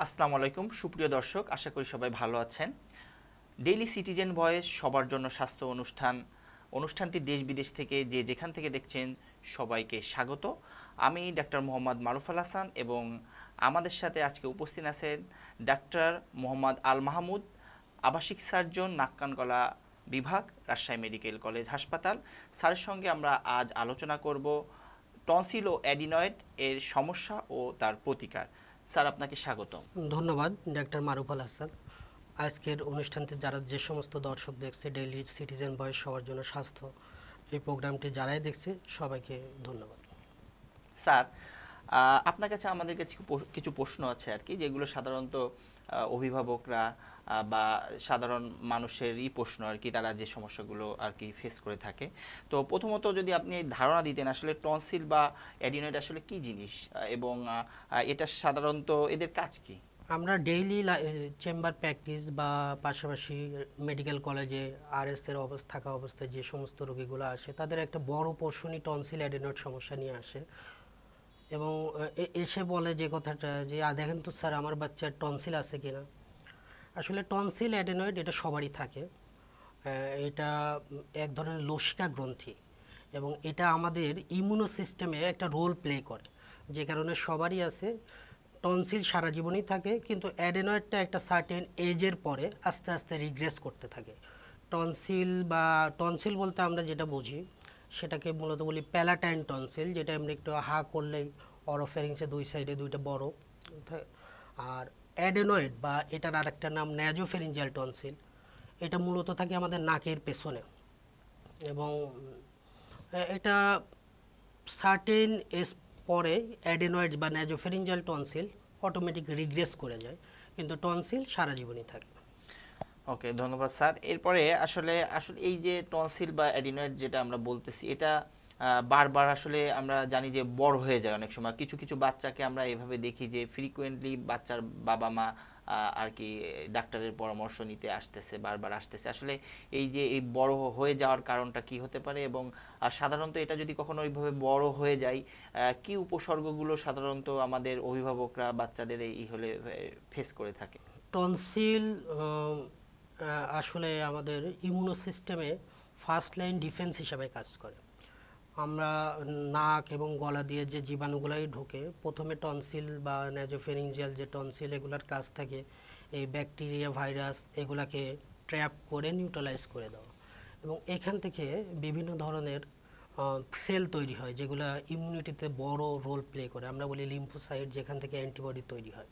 আসসালামু আলাইকুম সুপ্রিয় দর্শক, আশা করি সবাই ভালো আছেন। ডেইলি সিটিজেন ভয়েস সবার জন্য স্বাস্থ্য অনুষ্ঠানটি দেশ বিদেশ থেকে যে যেখান থেকে দেখছেন সবাইকে স্বাগত। আমি ডাক্তার মোহাম্মদ মারুফুল হাসান এবং আমাদের সাথে আজকে উপস্থিত আছেন ডাক্তার মোহাম্মদ আল মাহমুদ, আবাসিক সার্জন, নাক কান গলা বিভাগ, রাজশাহী মেডিকেল কলেজ হাসপাতাল। স্যারের সঙ্গে আমরা আজ আলোচনা করব টনসিল ও অ্যাডিনয়েড এর সমস্যা ও তার প্রতিকার। স্যার, আপনাকে স্বাগত। ধন্যবাদ ডাক্তার মারুফুল হাসান। আজকের অনুষ্ঠানটি যারা যে সমস্ত দর্শক দেখছে ডেইলি সিটিজেন ভয়েস সবার জন্য স্বাস্থ্য, এই প্রোগ্রামটি যারাই দেখছে সবাইকে ধন্যবাদ। স্যার, আপনার কাছে আমাদের কাছে কিছু প্রশ্ন আছে আর কি, যেগুলো সাধারণত অভিভাবকরা বা সাধারণ মানুষেরই প্রশ্ন আর কি, তারা যে সমস্যাগুলো আর কি ফেস করে থাকে। তো প্রথমত যদি আপনি ধারণা দিতেন আসলে টনসিল বা অ্যাডিনয়েড আসলে কি জিনিস, এবং এটা সাধারণত এদের কাজ কি? আমরা ডেইলি চেম্বার প্র্যাকটিস বা পাশাপাশি মেডিকেল কলেজে আরএসের থাকা অবস্থায় যে সমস্ত রোগীগুলো আসে তাদের একটা বড় পোর্শনই টনসিল অ্যাডিনয়েড সমস্যা নিয়ে আসে এবং এসে বলে যে কথাটা যে দেখেন তো স্যার আমার বাচ্চার টনসিল আছে কিনা। আসলে টনসিল অ্যাডেনয়েড এটা সবারই থাকে। এটা এক ধরনের লসিকা গ্রন্থি এবং এটা আমাদের ইমিউনো সিস্টেমে একটা রোল প্লে করে, যে কারণে সবারই আছে। টনসিল সারা জীবনই থাকে, কিন্তু অ্যাডেনয়েডটা একটা সার্টেন এজের পরে আস্তে আস্তে রিগ্রেস করতে থাকে। টনসিল বলতে আমরা যেটা বুঝি সেটাকে মূলত বলি প্যালাটাইন টনসিল, যেটা আমরা একটু হা করলেই অরোফ্যারিংসে দুই সাইডে দুইটা বড়। আর অ্যাডেনয়েড বা এটার আরেকটা নাম ন্যাজোফেরিঞ্জিয়াল টনসিল, এটা মূলত থাকে আমাদের নাকের পেছনে এবং এটা সার্টেন এজ পরে অ্যাডেনয়েড বা ন্যাজোফেরিঞ্জিয়াল টনসিল অটোমেটিক রিগ্রেস করে যায়, কিন্তু টনসিল সারা জীবনই থাকে। ওকে, ধন্যবাদ স্যার। এরপরে আসলে আসলে এই যে টনসিল বা অ্যাডিনয়েড যেটা আমরা বলতেছি, এটা বারবার আসলে আমরা জানি যে বড় হয়ে যায় অনেক সময়। কিছু কিছু বাচ্চাকে আমরা এভাবে দেখি যে ফ্রিকুয়েন্টলি বাচ্চার বাবা মা আর কি ডাক্তারের পরামর্শ নিতে আসতেছে, বারবার আসতেছে। আসলে এই যে এই বড় হয়ে যাওয়ার কারণটা কি হতে পারে, এবং সাধারণত এটা যদি কখনো ওইভাবে বড় হয়ে যায়, কি উপসর্গগুলো সাধারণত আমাদের অভিভাবকরা বাচ্চাদের এই হলে ফেস করে থাকে? টনসিল আসলে আমাদের ইমিউনো সিস্টেমে ফার্স্ট লাইন ডিফেন্স হিসাবে কাজ করে। আমরা নাক এবং গলা দিয়ে যে জীবাণুগুলাই ঢোকে, প্রথমে টনসিল বা ন্যাজোফেরিঞ্জিয়াল যে টনসিল এগুলার কাজ থাকে এই ব্যাকটেরিয়া ভাইরাস এগুলাকে ট্র্যাপ করে নিউট্রালাইজ করে দেওয়া, এবং এখান থেকে বিভিন্ন ধরনের সেল তৈরি হয় যেগুলো ইমিউনিটিতে বড় রোল প্লে করে। আমরা বলি লিম্ফোসাইট, যেখান থেকে অ্যান্টিবডি তৈরি হয়।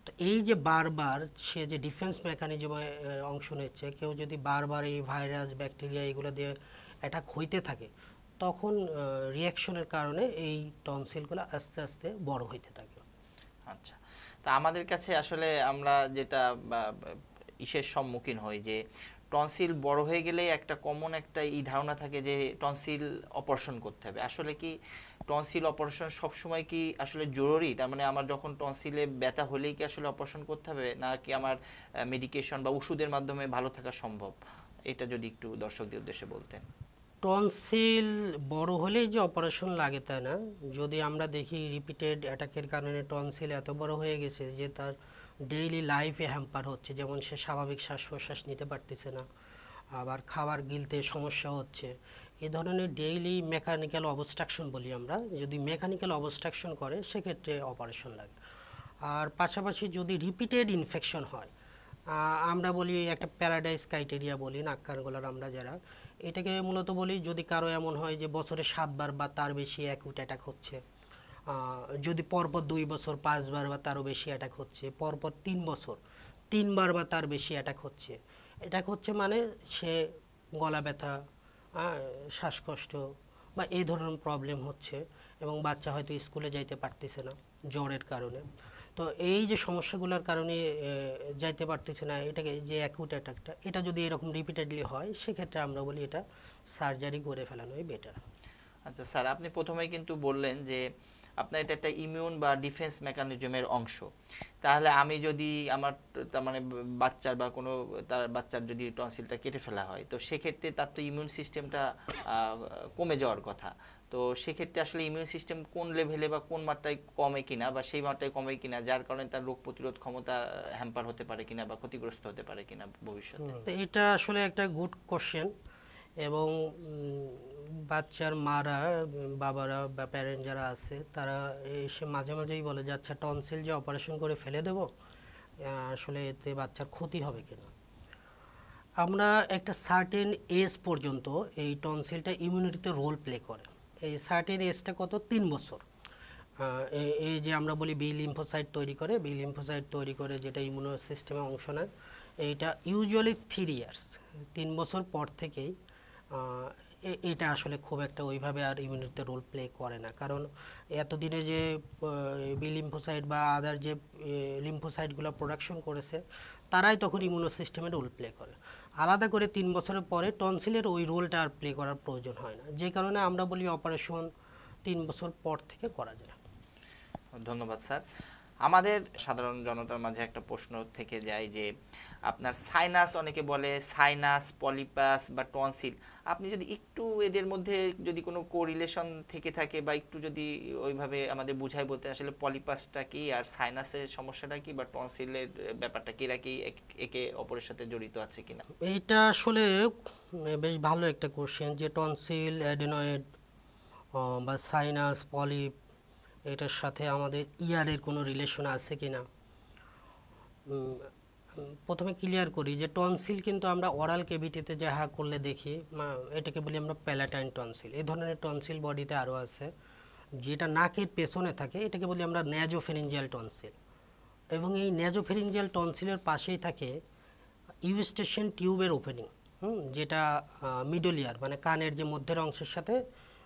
তো এই যে বারবার সে যে ডিফেন্স মেকানিজমে অংশ নিচ্ছে, কেউ যদি বারবার এই ভাইরাস ব্যাকটেরিয়া এগুলো দিয়ে অ্যাটাক হইতে থাকে, তখন রিয়াকশনের কারণে এই টনসিলগুলো আস্তে আস্তে বড় হইতে থাকে। আচ্ছা, তা আমাদের কাছে আসলে আমরা যেটা ইসের সম্মুখীন হই যে টনসিল বড় হয়ে গেলে একটা কমন একটা এই ধারণা থাকে যে টনসিল অপারেশন করতে হবে। আসলে কি টনসিল অপারেশন সবসময় কি আসলে জরুরি? তার মানে আমার যখন টনসিলে ব্যথা হলেই কি আসলে অপারেশন করতে হবে, নাকি আমার মেডিকেশন বা ওষুধের মাধ্যমে ভালো থাকা সম্ভব? এটা যদি একটু দর্শকদের উদ্দেশ্যে বলতেন। টনসিল বড় হলেই যে অপারেশন লাগে তা না। যদি আমরা দেখি রিপিটেড অ্যাটাকের কারণে টনসিল এত বড় হয়ে গেছে যে তার ডেইলি লাইফে হ্যাম্পার হচ্ছে, যেমন সে স্বাভাবিক শ্বাস প্রশ্বাস নিতে পারতেছে না, আবার খাবার গিলতে সমস্যা হচ্ছে, এ ধরনের ডেইলি মেকানিক্যাল অবস্ট্রাকশন বলি আমরা, যদি মেকানিক্যাল অবস্ট্রাকশন করে সেক্ষেত্রে অপারেশন লাগে। আর পাশাপাশি যদি রিপিটেড ইনফেকশন হয়, আমরা বলি একটা প্যারাডাইস ক্রাইটেরিয়া বলি নাক কান গলার আমরা যারা, এটাকে মূলত বলি যদি কারো এমন হয় যে বছরে 7 বার বা তার বেশি অ্যাকুট অ্যাটাক হচ্ছে, যদি পরপর 2 বছর 5 বার বা তারও বেশি অ্যাটাক হচ্ছে, পরপর 3 বছর 3 বার বা তার বেশি অ্যাটাক হচ্ছে, অ্যাটাক হচ্ছে মানে সে গলা ব্যথা, শ্বাসকষ্ট বা এই ধরনের প্রবলেম হচ্ছে, এবং বাচ্চা হয়তো স্কুলে যাইতে পারতেছে না জ্বরের কারণে। তো এই যে সমস্যাগুলোর কারণে যাইতে পারতেছে না, এটাকে যে অ্যাকুট অ্যাটাকটা, এটা যদি এরকম রিপিটেডলি হয় সেক্ষেত্রে আমরা বলি এটা সার্জারি করে ফেলানোই বেটার। আচ্ছা স্যার, আপনি প্রথমেই কিন্তু বললেন যে আপনার এটা একটা ইমিউন বা ডিফেন্স মেকানিজমের অংশ। তাহলে আমি যদি আমার তার মানে বাচ্চার বা কোনো তার বাচ্চার যদি টনসিলটা কেটে ফেলা হয়, তো সেক্ষেত্রে তার তো ইমিউন সিস্টেমটা কমে যাওয়ার কথা। তো সেক্ষেত্রে আসলে ইমিউন সিস্টেম কোন লেভেলে বা কোন মাত্রায় কমে কিনা বা সেই মাত্রায় কমে কিনা, যার কারণে তার রোগ প্রতিরোধ ক্ষমতা হ্যাম্পার হতে পারে কিনা বা ক্ষতিগ্রস্ত হতে পারে কিনা ভবিষ্যতে। তো এটা আসলে একটা গুড কোশ্চেন। এবং বাচ্চার মারা, বাবারা বা প্যারেন্ট যারা আছে তারা এসে মাঝে মাঝেই বলে যে আচ্ছা টনসিল যে অপারেশন করে ফেলে দেব, আসলে এতে বাচ্চার ক্ষতি হবে কিনা। আমরা একটা সার্টেন এজ পর্যন্ত এই টনসিলটা ইমিউনিটিতে রোল প্লে করে। এই সার্টেন এজটা কত? 3 বছর। এই যে আমরা বলি বি লিম্ফোসাইট তৈরি করে যেটা ইমিউনো সিস্টেমে অংশ নেয়, এইটা ইউজুয়ালি 3 ইয়ার্স, 3 বছর পর থেকেই এটা আসলে খুব একটা ওইভাবে আর ইমিউনিটিতে রোল প্লে করে না। কারণ এতদিনে যে বি লিম্ফোসাইট বা আদার যে লিম্ফোসাইটগুলো প্রোডাকশন করেছে তারাই তখন ইমিউনো সিস্টেমে রোল প্লে করে। আলাদা করে 3 বছরের পরে টনসিলের ওই রোলটা আর প্লে করার প্রয়োজন হয় না, যে কারণে আমরা বলি অপারেশন 3 বছর পর থেকে করা যায়। ধন্যবাদ স্যার। আমাদের সাধারণ জনতার মাঝে একটা প্রশ্ন থেকে যায় যে আপনার সাইনাস, অনেকে বলে সাইনাস, পলিপাস বা টনসিল, আপনি যদি একটু এদের মধ্যে যদি কোনো কোরিলেশন থেকে থাকে বা একটু যদি ওইভাবে আমাদের বুঝাই বলতে, আসলে পলিপাসটা কি আর সাইনাসের সমস্যাটা কি বা টনসিলের ব্যাপারটা কি, এরা কি একে অপরের সাথে জড়িত আছে কিনা? এইটা আসলে বেশ ভালো একটা কোশ্চেন, যে টনসিল, অ্যাডেনয়েড বা সাইনাস, পলিপ, এটার সাথে আমাদের ইয়ারের কোনো রিলেশন আছে কিনা। প্রথমে ক্লিয়ার করি যে টনসিল কিন্তু আমরা ওরাল ক্যাভিটিতে যাহা করলে দেখি, এটাকে বলি আমরা প্যালাটাইন টনসিল। এই ধরনের টনসিল বডিতে আরও আছে, যেটা নাকের পেছনে থাকে, এটাকে বলি আমরা ন্যাজোফেরিঞ্জিয়াল টনসিল। এবং এই ন্যাজোফেরিঞ্জিয়াল টনসিলের পাশেই থাকে ইউস্টেশন টিউবের ওপেনিং, যেটা মিডল ইয়ার মানে কানের যে মধ্যের অংশের সাথে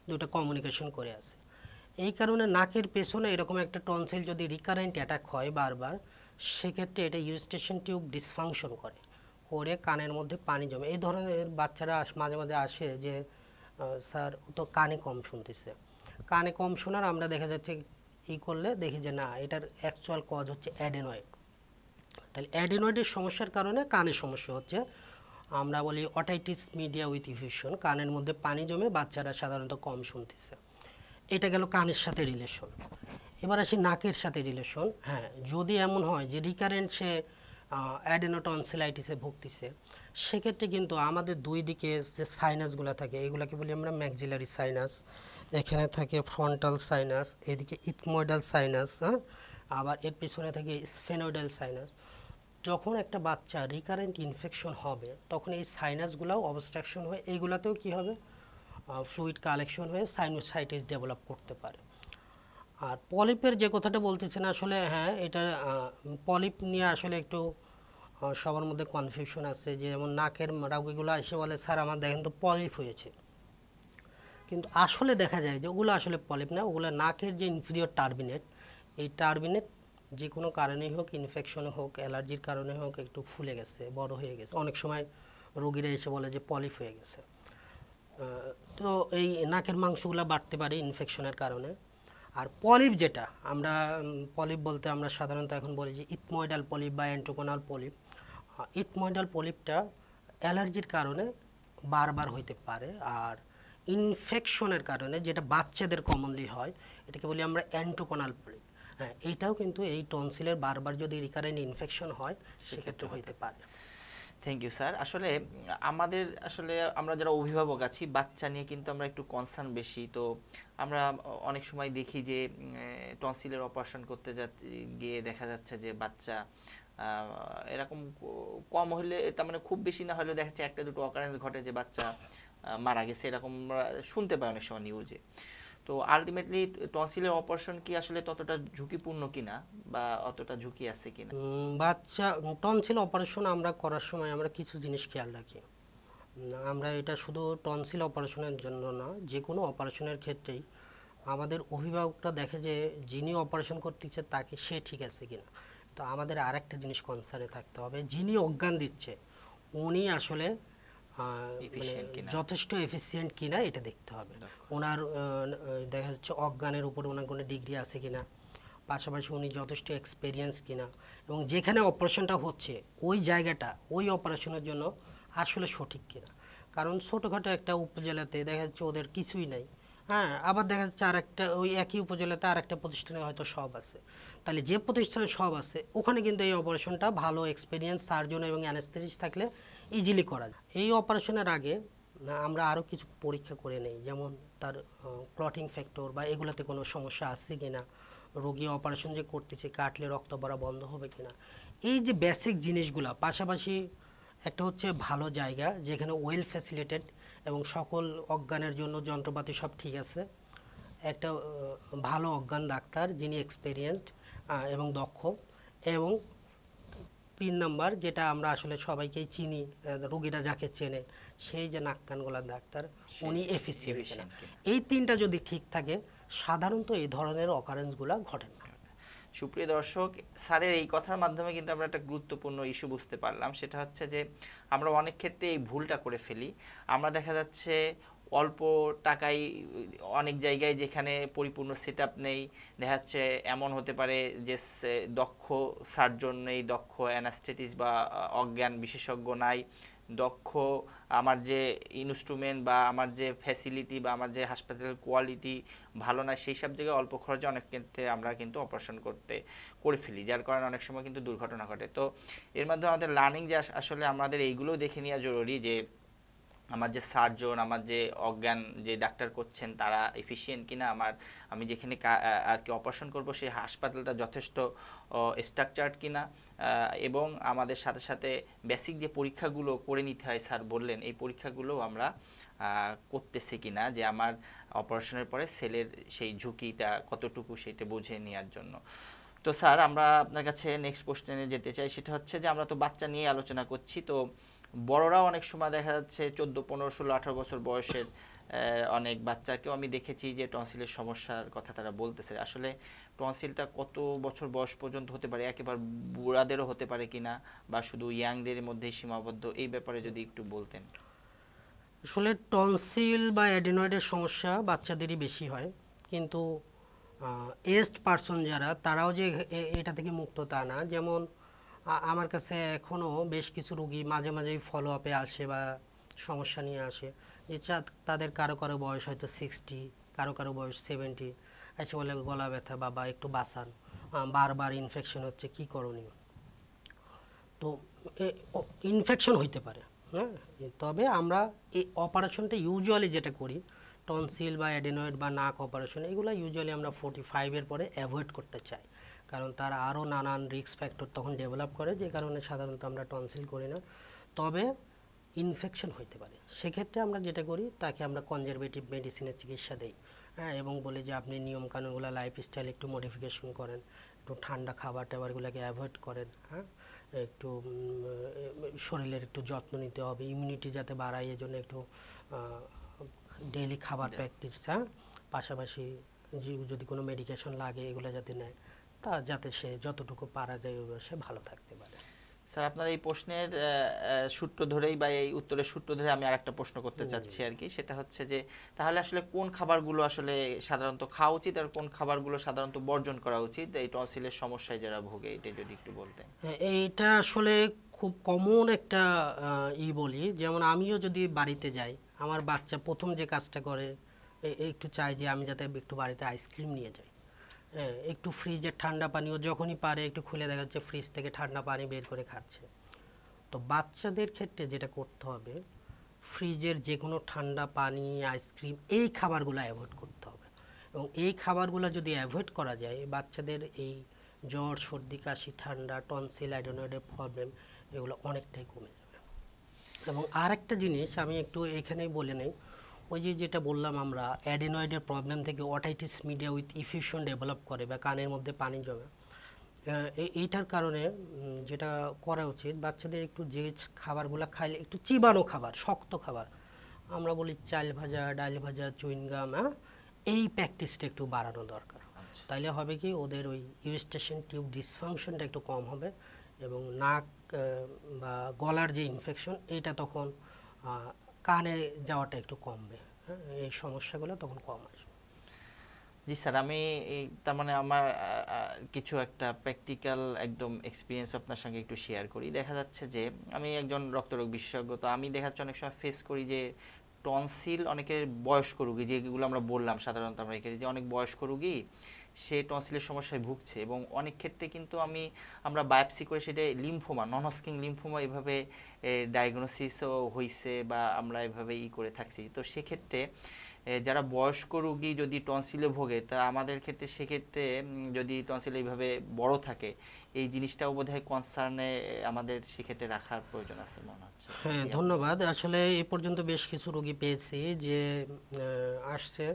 দুটো কমিউনিকেশন করে আছে। এই কারণে নাকের পেছনে এরকম একটা টনসিল যদি রিকারেন্ট অ্যাটাক হয় বারবার, সেক্ষেত্রে এটা ইউস্টেশন টিউব ডিসফাংশন করে কানের মধ্যে পানি জমে। এই ধরনের বাচ্চারা মাঝে মাঝে আসে যে স্যার ও তো কানে কম শুনতেছে। কানে কম শোনার আমরা দেখা যাচ্ছে করলে দেখি যে না, এটার অ্যাকচুয়াল কজ হচ্ছে অ্যাডেনয়েড। তাহলে অ্যাডেনয়েডের সমস্যার কারণে কানের সমস্যা হচ্ছে। আমরা বলি অটাইটিস মিডিয়া উইথ ইফিউশন, কানের মধ্যে পানি জমে বাচ্চারা সাধারণত কম শুনতেছে। এটা গেল কানের সাথে রিলেশন। এবার আসি নাকের সাথে রিলেশন। হ্যাঁ, যদি এমন হয় যে রিকারেন্ট সে অ্যাডেনোটনসিলাইটিসে ভুগতেছে, সেক্ষেত্রে কিন্তু আমাদের দুই দিকে যে সাইনাসগুলো থাকে, এগুলোকে বলি আমরা ম্যাক্সিলারি সাইনাস, এখানে থাকে ফ্রন্টাল সাইনাস, এদিকে ইথময়েডাল সাইনাস, হ্যাঁ, আবার এর পিছনে থাকে স্ফেনোইডাল সাইনাস। যখন একটা বাচ্চা রিকারেন্ট ইনফেকশন হবে, তখন এই সাইনাসগুলোও অবস্ট্রাকশন হয়ে এইগুলোতেও কী হবে, ফ্লুইড কালেকশন হয়ে সাইনোসাইটিস ডেভেলপ করতে পারে। আর পলিপের যে কথাটা বলতেছেন, আসলে হ্যাঁ, এটা পলিপ নিয়ে আসলে একটু সবার মধ্যে কনফিউশন আছে। যেমন নাকের রোগীগুলো এসে বলে স্যার আমার দেখেন তো পলিপ হয়েছে, কিন্তু আসলে দেখা যায় যে ওগুলো আসলে পলিপ না, ওগুলো নাকের যে ইনফিরিয়র টার্বিনেট, এই টার্বিনেট যে কোনো কারণেই হোক, ইনফেকশনে হোক, অ্যালার্জির কারণে হোক, একটু ফুলে গেছে, বড় হয়ে গেছে। অনেক সময় রোগীরা এসে বলে যে পলিপ হয়ে গেছে। তো এই নাকের মাংসগুলো বাড়তে পারে ইনফেকশনের কারণে। আর পলিপ যেটা আমরা পলিপ বলতে আমরা সাধারণত এখন বলি যে ইথময়েডাল পলিপ বা অ্যান্ট্রোকোনাল পলিপ। ইথময়েডাল পলিপটা অ্যালার্জির কারণে বারবার হইতে পারে। আর ইনফেকশনের কারণে, যেটা বাচ্চাদের কমনলি হয়, এটাকে বলি আমরা অ্যান্ট্রোকোনাল পলিপ। হ্যাঁ, এইটাও কিন্তু এই টনসিলের বারবার যদি রিকারেন্ট ইনফেকশন হয়, সেক্ষেত্রে হইতে পারে। Thank you sir. আসলে আমরা যারা অভিভাবক আছি, বাচ্চা নিয়ে কিন্তু আমরা একটু কনসার্ন বেশি। তো আমরা অনেক সময় দেখি যে টনসিলের অপারেশন করতে গিয়ে দেখা যাচ্ছে যে বাচ্চা এরকম কম হলে, তার মানে খুব বেশি না হলেও দেখা যাচ্ছে একটা দুটো অকারেন্স ঘটে যে বাচ্চা মারা গেছে, এরকম আমরা শুনতে পাই অনেক সময় নিউজে। তো আলটিমেটলি টনসিলের অপারেশন কি আসলে ততটা ঝুঁকিপূর্ণ কিনা বা অতটা ঝুঁকি আছে কিনা? বাচ্চা টনসিল অপারেশন আমরা করার সময় আমরা কিছু জিনিস খেয়াল রাখি। আমরা এটা শুধু টনসিল অপারেশনের জন্য না, যে কোনো অপারেশনের ক্ষেত্রেই আমাদের অভিভাবকরা দেখে যে যিনি অপারেশন করতেছে তাকে সে ঠিক আছে কিনা। তো আমাদের আরেকটা জিনিস কনসার্নে থাকতে হবে, যিনি অজ্ঞান দিচ্ছে উনি আসলে মানে Efficient কিনা। যথেষ্ট এফিসিয়েন্ট কিনা এটা দেখতে হবে। ওনার দেখা যাচ্ছে অজ্ঞানের উপরে ওনার কোনো ডিগ্রি আছে কিনা, পাশাপাশি উনি যথেষ্ট এক্সপেরিয়েন্স কিনা, এবং যেখানে অপারেশনটা হচ্ছে ওই জায়গাটা ওই অপারেশনের জন্য আসলে সঠিক কিনা। কারণ ছোটোখাটো একটা উপজেলাতে দেখা যাচ্ছে ওদের কিছুই নাই, হ্যাঁ, আবার দেখা যাচ্ছে আর একটা ওই একই উপজেলাতে আর একটা প্রতিষ্ঠানে হয়তো সব আছে। তাহলে যে প্রতিষ্ঠানে সব আছে ওখানে কিন্তু এই অপারেশনটা ভালো এক্সপেরিয়েন্স সার্জন এবং অ্যানেস্থেটিস্ট থাকলে ইজিলি করা যায়। এই অপারেশনের আগে আমরা আরও কিছু পরীক্ষা করে নেই, যেমন তার ক্লটিং ফ্যাক্টর বা এগুলাতে কোনো সমস্যা আছে কিনা, রোগী অপারেশন যে করতেছে কাটলে রক্ত পড়া বন্ধ হবে কিনা, এই যে বেসিক জিনিসগুলা। পাশাপাশি একটা হচ্ছে ভালো জায়গা যেখানে ওয়েল ফ্যাসিলিটেড এবং সকল অজ্ঞানের জন্য যন্ত্রপাতি সব ঠিক আছে, একটা ভালো অজ্ঞান ডাক্তার যিনি এক্সপেরিয়েন্সড এবং দক্ষ, এবং 3 নাম্বার যেটা আমরা আসলে সবাইকেই চিনি, রোগীরা যাকে চেনে সেই যে নাক কান গলার ডাক্তার, উনি এফিসিয়েন্ট কিনা। এই 3টা যদি ঠিক থাকে সাধারণত এই ধরনের অকারেন্সগুলো ঘটে না। সুপ্রিয় দর্শক, স্যারের এই কথার মাধ্যমে কিন্তু আমরা একটা গুরুত্বপূর্ণ ইস্যু বুঝতে পারলাম, সেটা হচ্ছে যে আমরা অনেক ক্ষেত্রে এই ভুলটা করে ফেলি। আমরা দেখা যাচ্ছে অল্প টাকায় অনেক জায়গায় যেখানে পরিপূর্ণ সেট আপ নেই, দেখা যাচ্ছে এমন হতে পারে যে দক্ষ সার্জন নেই, দক্ষ অ্যানাস্থেটিস্ট বা অজ্ঞান বিশেষজ্ঞ নাই, দক্ষ আমার যে ইনস্ট্রুমেন্ট বা আমার যে ফ্যাসিলিটি বা আমার যে হাসপাতালের কোয়ালিটি ভালো না, সেই সব জায়গায় অল্প খরচে অনেক ক্ষেত্রে আমরা কিন্তু অপারেশন করে ফেলি, যার কারণে অনেক সময় কিন্তু দুর্ঘটনা ঘটে। তো এর মাধ্যমে আমাদের লার্নিং যে আসলে আমাদের এইগুলোও দেখে নেওয়া জরুরি যে আমার যে সার্জন, আমার যে অজ্ঞান যে ডাক্তার করছেন তারা এফিশিয়েন্ট কিনা, আমি যেখানে আর কি অপারেশন করব সেই হাসপাতালটা যথেষ্ট স্ট্রাকচার্ড কিনা, এবং আমাদের সাথে সাথে বেসিক যে পরীক্ষাগুলো করে নিতে হয় স্যার বললেন, এই পরীক্ষাগুলো আমরা করতেছি কিনা, যে আমার অপারেশনের পরে সেলের সেই ঝুঁকিটা কতটুকু সেটা বুঝে নেওয়ার জন্য। তো স্যার আমরা আপনার কাছে নেক্সট কোশ্চেনে যেতে চাই, সেটা হচ্ছে যে আমরা তো বাচ্চা নিয়ে আলোচনা করছি, তো বড়রাও অনেক সময় দেখা যাচ্ছে 14, 15, 16, 18 বছর বয়সের অনেক বাচ্চাকেও আমি দেখেছি যে টনসিলের সমস্যার কথা তারা বলতেছে। আসলে টনসিলটা কত বছর বয়স পর্যন্ত হতে পারে, একেবারে বুড়াদেরও হতে পারে কিনা, বা শুধু ইয়াংদের মধ্যেই সীমাবদ্ধ, এই ব্যাপারে যদি একটু বলতেন। আসলে টনসিল বা অ্যাডিনয়েডের সমস্যা বাচ্চাদেরই বেশি হয়, কিন্তু এজড পারসন যারা তারাও যে এটা থেকে মুক্ত তা না। যেমন আমার কাছে এখনও বেশ কিছু রুগী মাঝে মাঝেই ফলো আপে আসে বা সমস্যা নিয়ে আসে, যে তাদের কারো কারো বয়স হয়তো 60, কারো কারো বয়স 70, এসে বলে গলা ব্যথা বাবা একটু বাঁচান, বারবার ইনফেকশন হচ্ছে, কি করণীয়। তো ইনফেকশন হইতে পারে, হ্যাঁ, তবে আমরা এই অপারেশনটা ইউজুয়ালি যেটা করি টনসিল বা অ্যাডিনয়েড বা নাক অপারেশন, এগুলো ইউজুয়ালি আমরা 45-এর পরে অ্যাভয়েড করতে চাই, কারণ তার আরও নানান রিস্ক ফ্যাক্টর তখন ডেভেলপ করে, যে কারণে সাধারণত আমরা টনসিল করি না। তবে ইনফেকশন হইতে পারে, সেক্ষেত্রে আমরা যেটা করি তাকে আমরা কনজারভেটিভ মেডিসিনের চিকিৎসা দেই, হ্যাঁ, এবং বলি যে আপনি নিয়মকানুনগুলো লাইফস্টাইল একটু মডিফিকেশন করেন, একটু ঠান্ডা খাবার টাবারগুলোকে অ্যাভয়েড করেন, হ্যাঁ, একটু শরীরের একটু যত্ন নিতে হবে, ইমিউনিটি যাতে বাড়ায় এজন্য একটু ডেইলি খাবার প্র্যাকটিস, হ্যাঁ, পাশাপাশি যদি কোনো মেডিকেশন লাগে এগুলো যাতে নেয়, তা যাতে সে যতটুকু পারা যায় ওইভাবে সে ভালো থাকতে পারে। স্যার আপনার এই প্রশ্নের সূত্র ধরেই বা এই উত্তরের সূত্র ধরে আমি আরেকটা প্রশ্ন করতে চাচ্ছি আর কি, সেটা হচ্ছে যে তাহলে আসলে কোন খাবারগুলো আসলে সাধারণত খাওয়া উচিত আর কোন খাবারগুলো সাধারণত বর্জন করা উচিত এই টনসিলের সমস্যায় যারা ভোগে, এটা যদি একটু বলতেন। এইটা আসলে খুব কমন একটা বলি, যেমন আমিও যদি বাড়িতে যাই আমার বাচ্চা প্রথম যে কাজটা করে একটু চাই যে আমি যাতে একটু বাড়িতে আইসক্রিম নিয়ে যাই, হ্যাঁ, একটু ফ্রিজের ঠান্ডা পানিও যখনই পারে একটু খুলে দেখা যাচ্ছে ফ্রিজ থেকে ঠান্ডা পানি বের করে খাচ্ছে। তো বাচ্চাদের ক্ষেত্রে যেটা করতে হবে, ফ্রিজের যে কোনো ঠান্ডা পানি আইসক্রিম এই খাবারগুলো অ্যাভয়েড করতে হবে, এবং এই খাবারগুলো যদি অ্যাভয়েড করা যায় বাচ্চাদের এই জ্বর সর্দি কাশি ঠান্ডা টনসিল অ্যাডিনয়েডের প্রবলেম এগুলো অনেকটাই কমে যাবে। এবং আরেকটা জিনিস আমি একটু এখানেই বলে নেই, ওই যে যেটা বললাম আমরা অ্যাডিনয়েডের প্রবলেম থেকে otitis media with effusion develop করে বা কানের মধ্যে পানি জমে, এইটার কারণে যেটা করা উচিত বাচ্চাদের একটু যে খাবারগুলো খাইলে একটু চিবানো খাবার শক্ত খাবার, আমরা বলি চাল ভাজা ডাল ভাজা চুইনগাম, এই প্র্যাকটিসটা একটু বাড়ানো দরকার। তাইলে হবে কি ওদের ওই ইউস্টেশন টিউব ডিসফাংশনটা একটু কম হবে, এবং নাক বা গলার যে ইনফেকশন এটা তখন কানে যাওয়াটা একটু কমবে, হ্যাঁ, এই সমস্যাগুলো তখন কম আসবে। জি স্যার, আমি তার মানে আমার কিছু একটা প্র্যাকটিক্যাল একদম এক্সপিরিয়েন্স আপনার সঙ্গে একটু শেয়ার করি। দেখা যাচ্ছে যে আমি একজন রক্তরোগ বিশেষজ্ঞ, তো আমি দেখা যাচ্ছে অনেক সময় ফেস করি যে টনসিল অনেকের বয়স্ক রোগী, যেগুলো আমরা বললাম সাধারণত আমরা এখানে যে অনেক বয়স্ক রোগী সে টনসিলের সমস্যায় ভুগছে, এবং অনেক ক্ষেত্রে কিন্তু আমরা বায়োপসি করে সেটা লিম্ফোমা, নন হজকিং লিম্ফোমা এভাবে ডায়াগনোসিসও হয়েছে, বা আমরা এভাবে করে থাকছি। তো সেক্ষেত্রে যারা বয়স্ক রোগী যদি টনসিলে ভোগে, তা আমাদের ক্ষেত্রে সেক্ষেত্রে যদি টনসিল এইভাবে বড় থাকে, এই জিনিসটাও বোধহয় কনসার্নে আমাদের সেক্ষেত্রে রাখার প্রয়োজন আছে মনে হচ্ছে। হ্যাঁ, ধন্যবাদ। আসলে এই পর্যন্ত বেশ কিছু রোগী পেয়েছি যে আসছে,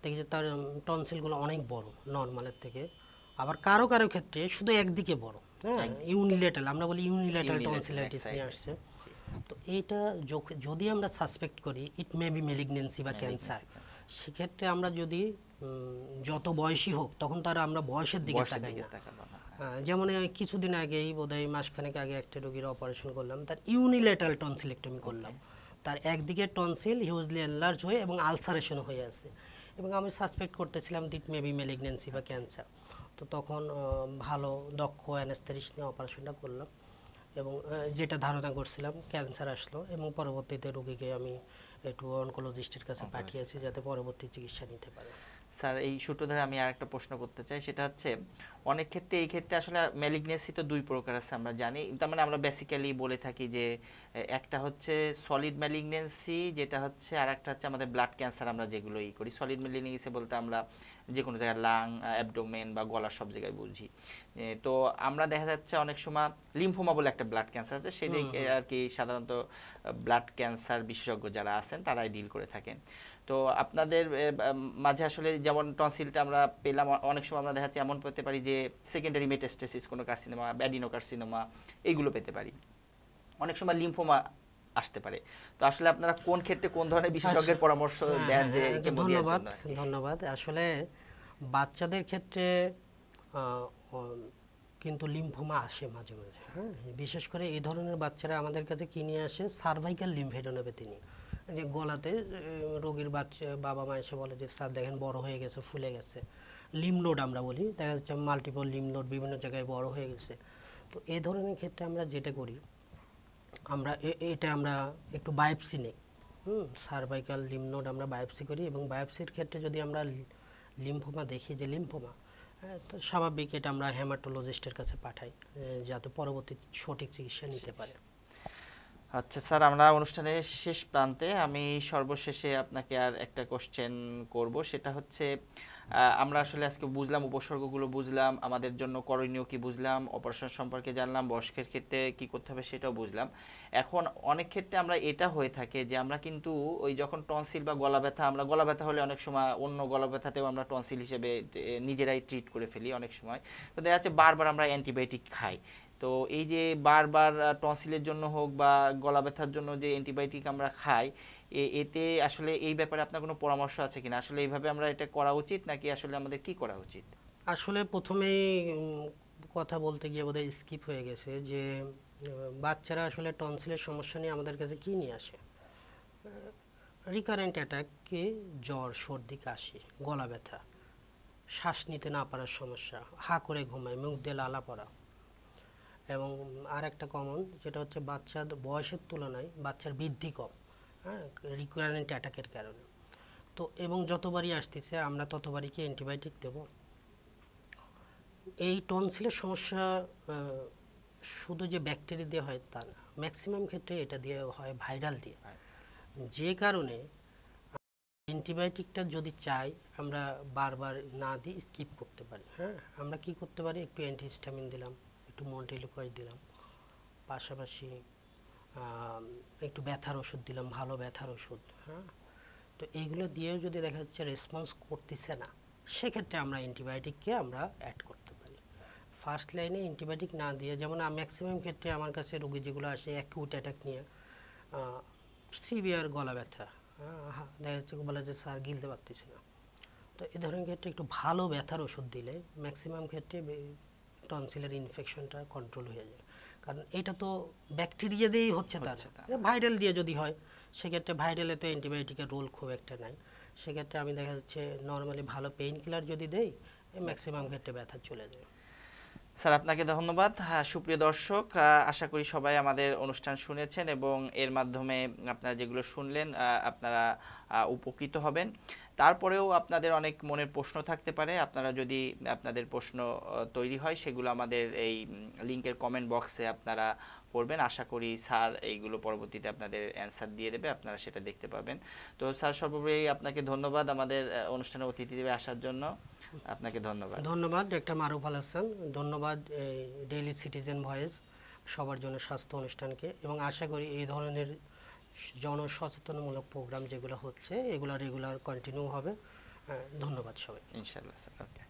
দেখি যে তার টনসিলগুলো অনেক বড় নর্মালের থেকে, আবার কারো কারো ক্ষেত্রে শুধু একদিকে বড়, হ্যাঁ, ইউনিলেটারাল, আমরা বলি ইউনিলেটারাল টনসিলাইটিস নিয়ে আসছে। তো এইটা যদি আমরা সাসপেক্ট করি ইট মে বি ম্যালিগন্যান্সি বা ক্যান্সার, সেক্ষেত্রে আমরা যদি যত বয়সী হোক তখন তার আমরা বয়সের দিকে তাকাই না। যেমন কিছুদিন আগেই বোধহয় মাসখানেক আগে একটা রোগীর অপারেশন করলাম, তার ইউনিলেটারাল টনসিলেক্টমি করলাম। তার একদিকে টনসিল হিউজলি এনলার্জ হয়ে এবং আলসারেশন হয়ে আছে, এবং আমি সাসপেক্ট করতেছিলাম দিট মে বি ম্যালিগন্যান্সি বা ক্যান্সার। তো তখন ভালো দক্ষ অ্যানেস্থেটিস্ট নিয়ে অপারেশনটা করলাম, এবং যেটা ধারণা করছিলাম ক্যান্সার আসলো, এবং পরবর্তীতে রোগীকে আমি একটু অনকোলজিস্টের কাছে পাঠিয়েছি যাতে পরবর্তী চিকিৎসা নিতে পারে। স্যার, এই সূত্রধরে আমি আর একটা প্রশ্ন করতে চাই, সেটা হচ্ছে অনেক ক্ষেত্রে এই ক্ষেত্রে আসলে ম্যালিগনেন্সি তো দুই প্রকার আছে আমরা জানি, তার মানে আমরা বেসিক্যালি বলে থাকি যে একটা হচ্ছে সলিড ম্যালিগনেন্সি, যেটা হচ্ছে, আর একটা হচ্ছে আমাদের ব্লাড ক্যান্সার। আমরা যেগুলো করি সলিড ম্যালিগনেন্সি বলতে আমরা যে কোনো জায়গায় লাং, অ্যাবডোমেন বা গলার সব জায়গায় বুঝি। তো আমরা দেখা যাচ্ছে অনেক সময় লিম্ফোমা বলে একটা ব্লাড ক্যান্সার আছে, সেটাই আর কি সাধারণত ব্লাড ক্যান্সার বিশেষজ্ঞ যারা আছেন তারাই ডিল করে থাকেন। তো আপনাদের মাঝে আসলে যেমন টনসিলটা আমরা পেলাম, অনেক সময় আমরা দেখা যাচ্ছে এমন পেতে পারি যে সেকেন্ডারি মেটাস্টেসিস, কোনো কার্সিনোমা, ব্যাডিনো কার্সিনোমা, এইগুলো পেতে পারি। অনেক সময় লিম্ফোমা আসতে পারে। তো আসলে আপনারা কোন ক্ষেত্রে কোন ধরনের বিশেষজ্ঞের পরামর্শ দেন যে ধন্যবাদ। ধন্যবাদ। আসলে বাচ্চাদের ক্ষেত্রে কিন্তু লিম্ফোমা আসে মাঝে মাঝে, হ্যাঁ, বিশেষ করে এই ধরনের বাচ্চারা আমাদের কাছে কি নিয়ে আসে, সার্ভাইকাল লিম্ফেডেনোপ্যাথি নিয়ে, যে গলাতে রোগীর বাবা মা এসে বলে যে স্যার দেখেন বড় হয়ে গেছে, ফুলে গেছে, লিম্ফ নোড আমরা বলি, দেখা যাচ্ছে মাল্টিপল লিম্ফ নোড বিভিন্ন জায়গায় বড় হয়ে গেছে। তো এই ধরনের ক্ষেত্রে আমরা যেটা করি, আমরা এটা আমরা একটু বায়োপসি নিই, সার্ভাইকাল লিম্ফ নোড আমরা বায়োপসি করি, এবং বায়োপসির ক্ষেত্রে যদি আমরা লিম্ফোমা দেখি যে লিম্ফোমা, তো স্বাভাবিক এটা আমরা হেমাটোলজিস্টের কাছে পাঠাই যাতে পরবর্তী সঠিক চিকিৎসা নিতে পারে। আচ্ছা স্যার, আমরা অনুষ্ঠানের শেষ প্রান্তে, আমি সর্বশেষে আপনাকে আর একটা কোশ্চেন করব, সেটা হচ্ছে আমরা আসলে আজকে বুঝলাম উপসর্গগুলো, বুঝলাম আমাদের জন্য করণীয় কি, বুঝলাম অপারেশন সম্পর্কে জানলাম, বয়স্কের ক্ষেত্রে কি করতে হবে সেটাও বুঝলাম। এখন অনেক ক্ষেত্রে আমরা এটা হয়ে থাকে যে আমরা কিন্তু ওই যখন টনসিল বা গলা ব্যথা, আমরা গলা ব্যথা হলে অনেক সময় অন্য গলা ব্যথাতেও আমরা টনসিল হিসেবে নিজেরাই ট্রিট করে ফেলি অনেক সময়। তো দেখা যাচ্ছে বারবার আমরা অ্যান্টিবায়োটিক খাই। তো এই যে বারবার টনসিলের জন্য হোক বা গলা ব্যথার জন্য যে অ্যান্টিবায়োটিক আমরা খাই, এতে আসলে এই ব্যাপারে আপনার কোনো পরামর্শ আছে কিনা? আসলে এইভাবে আমরা এটা করা উচিত নাকি আসলে আমাদের কি করা উচিত? আসলে প্রথমেই কথা বলতে গিয়ে বোধহয় স্কিপ হয়ে গেছে যে বাচ্চারা আসলে টনসিলের সমস্যা নিয়ে আমাদের কাছে কি নিয়ে আসে, রিকারেন্ট অ্যাটাককে জ্বর, সর্দি, কাশি, গলা ব্যথা, শ্বাস নিতে না পারার সমস্যা, হা করে ঘুমায়, মুখ দিয়ে লালা পড়া, এবং আর একটা কমন যেটা হচ্ছে বাচ্চাদের বয়সের তুলনায় বাচ্চার বৃদ্ধি কম, হ্যাঁ, রিকারেন্ট অ্যাটাকের কারণে। তো এবং যতবারই আসতেছে আমরা ততবারই কি অ্যান্টিবায়োটিক দেব? এই টনসিলের সমস্যা শুধু যে ব্যাকটেরিয়া দিয়ে হয় তা না, ম্যাক্সিমাম ক্ষেত্রে এটা দিয়ে হয় ভাইরাল দিয়ে, যে কারণে অ্যান্টিবায়োটিকটা যদি চাই আমরা বারবার না দিয়ে স্কিপ করতে পারি। হ্যাঁ, আমরা কি করতে পারি, একটু অ্যান্টিহিস্টামিন দিলাম, একটু মন্টেলিকয়েড দিলাম, পাশাপাশি একটু ব্যথার ওষুধ দিলাম, ভালো ব্যথার ওষুধ। হ্যাঁ, তো এইগুলো দিয়েও যদি দেখা যাচ্ছে রেসপন্স করতেছে না, সেক্ষেত্রে আমরা অ্যান্টিবায়োটিককে আমরা অ্যাড করতে পারি। ফার্স্ট লাইনে অ্যান্টিবায়োটিক না দিয়ে, যেমন ম্যাক্সিমাম ক্ষেত্রে আমার কাছে রোগী যেগুলো আসে অ্যাকিউট অ্যাটাক নিয়ে, সিভিয়ার গলা ব্যথা, দেখা যাচ্ছে বলে যে স্যার গিলতে পারতেছি না, তো এ ধরনের ক্ষেত্রে একটু ভালো ব্যথার ওষুধ দিলে ম্যাক্সিমাম ক্ষেত্রে টনসিলের ইনফেকশনটা কন্ট্রোল হয়ে যায়। কারণ এটা তো ব্যাকটেরিয়া দিয়েই হচ্ছে, তার ভাইরাল দিয়ে যদি হয় সেক্ষেত্রে ভাইরালে তো অ্যান্টিবায়োটিকের রোল খুব একটা নাই। সেক্ষেত্রে আমি দেখা যাচ্ছে নর্মালি ভালো পেইন কিলার যদি দেই, ম্যাক্সিমাম ক্ষেত্রে ব্যথা চলে যায়। স্যার আপনাকে ধন্যবাদ। সুপ্রিয় দর্শক, আশা করি সবাই আমাদের অনুষ্ঠান শুনেছেন এবং এর মাধ্যমে আপনারা যেগুলো শুনলেন আপনারা উপকৃত হবেন। তারপরেও আপনাদের অনেক মনের প্রশ্ন থাকতে পারে, আপনারা যদি আপনাদের প্রশ্ন তৈরি হয় সেগুলো আমাদের এই লিংকের কমেন্ট বক্সে আপনারা করবেন। আশা করি স্যার এইগুলো পরবর্তীতে আপনাদের অ্যান্সার দিয়ে দেবে, আপনারা সেটা দেখতে পাবেন। তো স্যার সর্বোপরি আপনাকে ধন্যবাদ আমাদের অনুষ্ঠানে অতিথি হিসেবে আসার জন্য। আপনাকে ধন্যবাদ। ধন্যবাদ ডক্টর মারুফ আল হাসান, ধন্যবাদ ডেইলি সিটিজেন ভয়েস সবার জন্য স্বাস্থ্য অনুষ্ঠানকে, এবং আশা করি এই ধরনের জনসচেতনমূলক প্রোগ্রাম যেগুলো হচ্ছে এগুলো রেগুলার কন্টিনিউ হবে। ধন্যবাদ সবাই। ইনশাআল্লাহ স্যার। ওকে।